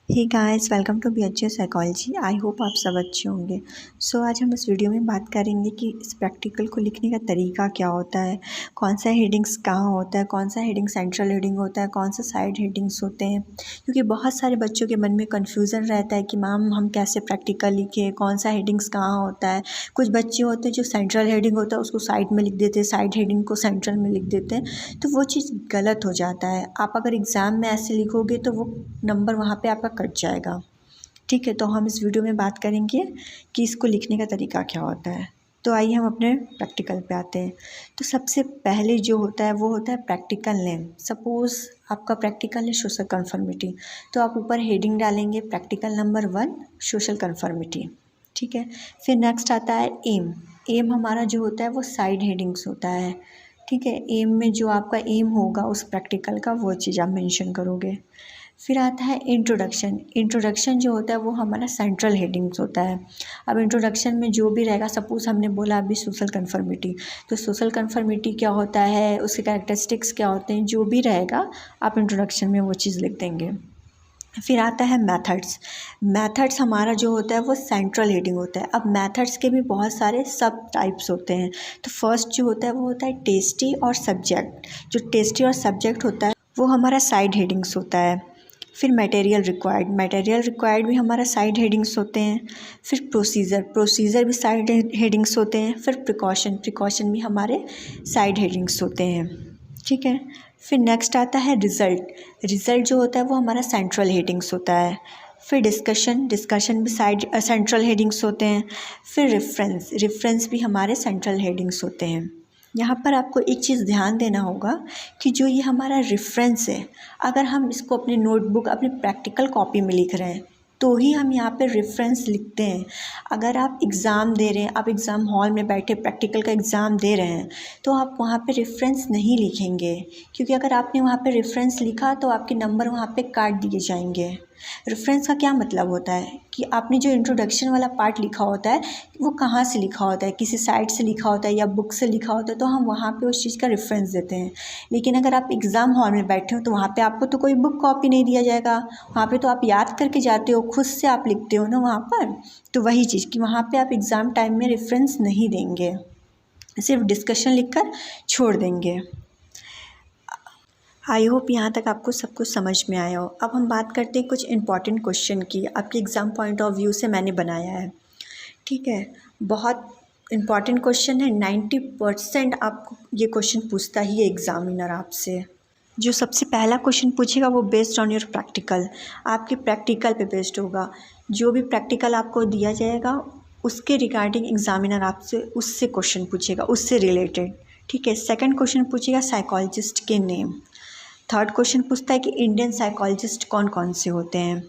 Hey guys, welcome to BHA psychology. I hope आप सब अच्छे होंगे। आज हम इस वीडियो में बात करेंगे कि इस प्रैक्टिकल को लिखने का तरीका क्या होता है, कौन सा हेडिंग्स कहाँ होता है, कौन सा हेडिंग सेंट्रल हेडिंग होता है, कौन सा साइड हेडिंग्स होते हैं। क्योंकि बहुत सारे बच्चों के मन में कन्फ्यूज़न रहता है कि मैम हम कैसे प्रैक्टिकल लिखें, कौन सा हेडिंग्स कहाँ होता है। कुछ बच्चे होते हैं जो सेंट्रल हेडिंग होता है उसको साइड में लिख देते हैं, साइड हेडिंग को सेंट्रल में लिख देते हैं, तो वो चीज़ गलत हो जाता है। आप अगर एग्ज़ाम में ऐसे लिखोगे तो वो नंबर वहाँ पे आपका कट जाएगा। ठीक है, तो हम इस वीडियो में बात करेंगे कि इसको लिखने का तरीका क्या होता है। तो आइए हम अपने प्रैक्टिकल पे आते हैं। तो सबसे पहले जो होता है वो होता है प्रैक्टिकल नेम। सपोज़ आपका प्रैक्टिकल है सोशल कन्फर्मिटी, तो आप ऊपर हेडिंग डालेंगे प्रैक्टिकल नंबर 1 सोशल कन्फर्मिटी। ठीक है, फिर नेक्स्ट आता है एम। एम हमारा जो होता है वो साइड हेडिंग्स होता है। ठीक है, एम में जो आपका एम होगा उस प्रैक्टिकल का वो चीज़ आप मेंशन करोगे। फिर आता है इंट्रोडक्शन। इंट्रोडक्शन जो होता है वो हमारा सेंट्रल हेडिंग्स होता है। अब इंट्रोडक्शन में जो भी रहेगा, सपोज़ हमने बोला अभी सोशल कन्फर्मिटी, तो सोशल कन्फर्मिटी क्या होता है, उसके कैरेक्टरिस्टिक्स क्या होते हैं, जो भी रहेगा आप इंट्रोडक्शन में वो चीज़ लिख देंगे। फिर आता है मेथड्स। मेथड्स हमारा जो होता है वो सेंट्रल हेडिंग होता है। अब मेथड्स के भी बहुत सारे सब टाइप्स होते हैं। तो फर्स्ट जो होता है वो होता है टेस्टी और सब्जेक्ट। जो टेस्टी और सब्जेक्ट होता है वो हमारा साइड हेडिंग्स होता है। फिर मटेरियल रिक्वायर्ड। मटेरियल रिक्वायर्ड भी हमारा साइड हेडिंग्स होते हैं। फिर प्रोसीजर। प्रोसीजर भी साइड हेडिंग्स होते हैं। फिर प्रिकॉशन। प्रिकॉशन भी हमारे साइड हेडिंग्स होते हैं। ठीक है, फिर नेक्स्ट आता है रिज़ल्ट। रिज़ल्ट जो होता है वो हमारा सेंट्रल हेडिंग्स होता है। फिर डिस्कशन। डिस्कशन भी साइड सेंट्रल हेडिंग्स होते हैं। फिर रेफरेंस। रेफरेंस भी हमारे सेंट्रल हेडिंग्स होते हैं। यहाँ पर आपको एक चीज़ ध्यान देना होगा कि जो ये हमारा रेफरेंस है, अगर हम इसको अपनी नोटबुक अपनी प्रैक्टिकल कॉपी में लिख रहे हैं तो ही हम यहाँ पे रेफरेंस लिखते हैं। अगर आप एग्ज़ाम दे रहे हैं, आप एग्ज़ाम हॉल में बैठे प्रैक्टिकल का एग्ज़ाम दे रहे हैं, तो आप वहाँ पे रेफरेंस नहीं लिखेंगे, क्योंकि अगर आपने वहाँ पे रेफरेंस लिखा तो आपके नंबर वहाँ पे काट दिए जाएंगे। रेफरेंस का क्या मतलब होता है कि आपने जो इंट्रोडक्शन वाला पार्ट लिखा होता है वो कहाँ से लिखा होता है, किसी साइट से लिखा होता है या बुक से लिखा होता है, तो हम वहाँ पे उस चीज़ का रेफरेंस देते हैं। लेकिन अगर आप एग्ज़ाम हॉल में बैठे हो तो वहाँ पे आपको तो कोई बुक कॉपी नहीं दिया जाएगा, वहाँ पे तो आप याद करके जाते हो, खुद से आप लिखते हो ना वहाँ पर। तो वही चीज़ कि वहाँ पे आप एग्ज़ाम टाइम में रेफरेंस नहीं देंगे, सिर्फ डिस्कशन लिखकर छोड़ देंगे। आई होप यहाँ तक आपको सब कुछ समझ में आया हो। अब हम बात करते हैं कुछ इंपॉर्टेंट क्वेश्चन की, आपके एग्ज़ाम पॉइंट ऑफ व्यू से मैंने बनाया है। ठीक है, बहुत इंपॉर्टेंट क्वेश्चन है। 90% आपको ये क्वेश्चन पूछता ही है एग्ज़ामिनर आपसे। जो सबसे पहला क्वेश्चन पूछेगा वो बेस्ड ऑन योर प्रैक्टिकल, आपके प्रैक्टिकल पे बेस्ड होगा। जो भी प्रैक्टिकल आपको दिया जाएगा उसके रिगार्डिंग एग्ज़ामिनर आपसे उससे क्वेश्चन पूछेगा, उससे रिलेटेड। ठीक है, सेकंड क्वेश्चन पूछेगा साइकोलॉजिस्ट के नेम। थर्ड क्वेश्चन पूछता है कि इंडियन साइकोलॉजिस्ट कौन कौन से होते हैं।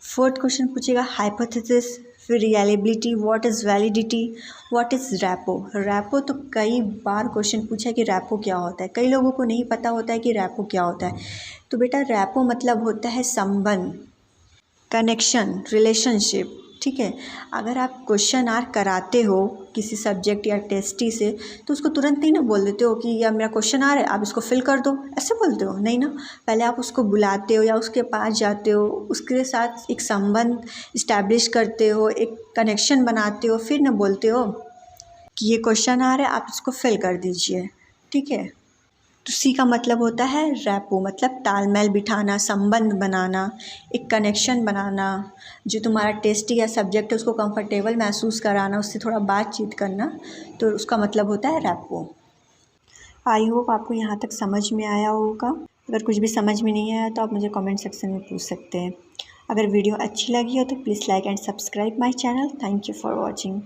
फोर्थ क्वेश्चन पूछेगा हाइपोथेसिस, फिर reliability, what is validity, what is rapport. Rapport तो कई बार क्वेश्चन पूछा है कि रैपो क्या होता है, कई लोगों को नहीं पता होता है कि रैपो क्या होता है। तो बेटा रैपो मतलब होता है संबंध, कनेक्शन, रिलेशनशिप। ठीक है, अगर आप क्वेश्चन आर कराते हो किसी सब्जेक्ट या टेस्टी से तो उसको तुरंत नहीं ना बोल देते हो कि यह मेरा क्वेश्चन आ रहा है आप इसको फिल कर दो, ऐसे बोलते हो नहीं ना। पहले आप उसको बुलाते हो या उसके पास जाते हो, उसके साथ एक संबंध इस्टेब्लिश करते हो, एक कनेक्शन बनाते हो, फिर ना बोलते हो कि ये क्वेश्चन आ रहा है आप इसको फिल कर दीजिए। ठीक है, तो सी का मतलब होता है रैपो, मतलब तालमेल बिठाना, संबंध बनाना, एक कनेक्शन बनाना, जो तुम्हारा टेस्ट या सब्जेक्ट है उसको कंफर्टेबल महसूस कराना, उससे थोड़ा बातचीत करना, तो उसका मतलब होता है रैपो। आई होप आपको यहाँ तक समझ में आया होगा। अगर कुछ भी समझ में नहीं आया तो आप मुझे कमेंट सेक्शन में पूछ सकते हैं। अगर वीडियो अच्छी लगी हो तो please like and subscribe my channel. Thank you for watching.